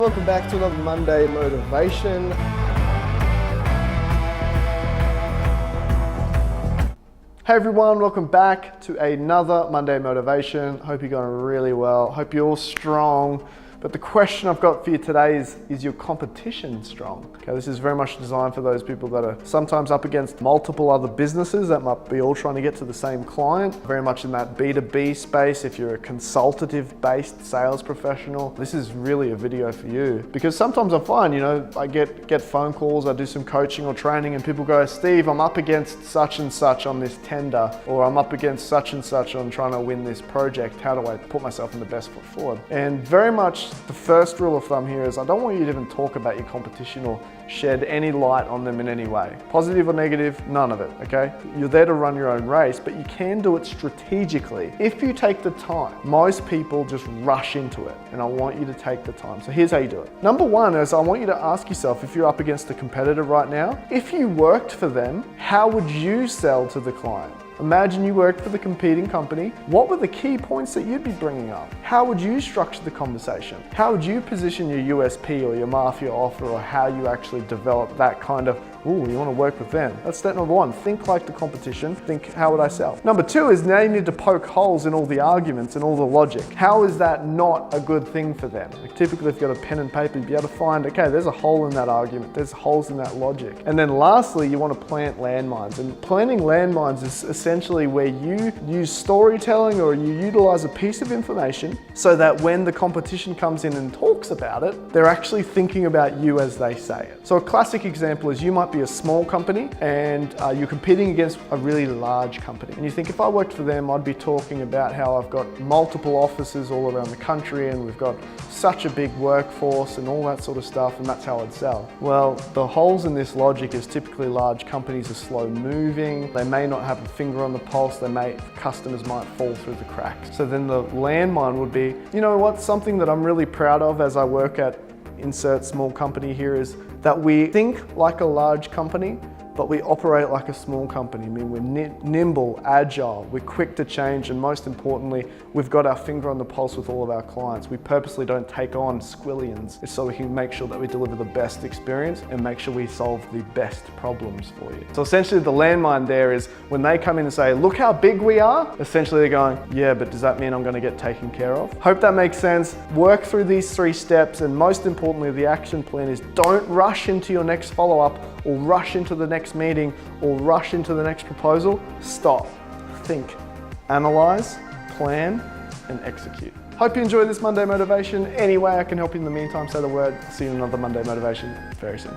Welcome back to another Monday Motivation. Hey everyone, welcome back to another Monday Motivation. Hope you're going really well. Hope you're all strong. But the question I've got for you today is your competition strong? Okay, this is very much designed for those people that are sometimes up against multiple other businesses that might be all trying to get to the same client. Very much in that B2B space. If you're a consultative-based sales professional, this is really a video for you. Because sometimes I find, I get phone calls, I do some coaching or training, and people go, Steve, I'm up against such and such on this tender, or I'm up against such and such on trying to win this project. How do I put myself in the best foot forward? And very much the first rule of thumb here is I don't want you to even talk about your competition or shed any light on them in any way. Positive or negative, none of it, okay? You're there to run your own race, but you can do it strategically. If you take the time, most people just rush into it, and I want you to take the time. So here's how you do it. Number one is I want you to ask yourself, if you're up against a competitor right now, if you worked for them, how would you sell to the client? Imagine you worked for the competing company. What were the key points that you'd be bringing up? How would you structure the conversation? How would you position your USP or your mafia offer, or how you actually develop that kind of, ooh, you want to work with them? That's step number one. Think like the competition. Think, how would I sell? Number two is now you need to poke holes in all the arguments and all the logic. How is that not a good thing for them? Like typically, if you've got a pen and paper, you'll be able to find, okay, there's a hole in that argument. There's holes in that logic. And then lastly, you want to plant landmines. And planting landmines is essentially where you use storytelling or you utilize a piece of information so that when the competition comes in and talks about it, they're actually thinking about you as they say it. So a classic example is you might be a small company and you're competing against a really large company. And you think, if I worked for them, I'd be talking about how I've got multiple offices all around the country and we've got such a big workforce and all that sort of stuff, and that's how I'd sell. Well, the holes in this logic is typically large companies are slow moving. They may not have a finger on the pulse. Customers might fall through the cracks. So then the landmine would be, you know what, something that I'm really proud of as I work at insert small company here is that we think like a large company, but we operate like a small company. I mean, we're nimble, agile, we're quick to change, and most importantly, we've got our finger on the pulse with all of our clients. We purposely don't take on squillions. It's so we can make sure that we deliver the best experience and make sure we solve the best problems for you. So essentially the landmine there is when they come in and say, look how big we are, essentially they're going, yeah, but does that mean I'm gonna get taken care of? Hope that makes sense. Work through these 3 steps, and most importantly, the action plan is don't rush into your next follow-up or rush into the next meeting or rush into the next proposal. Stop, think, analyze, plan, and execute. Hope you enjoyed this Monday Motivation. Any way I can help you in the meantime, say the word. See you in another Monday Motivation very soon.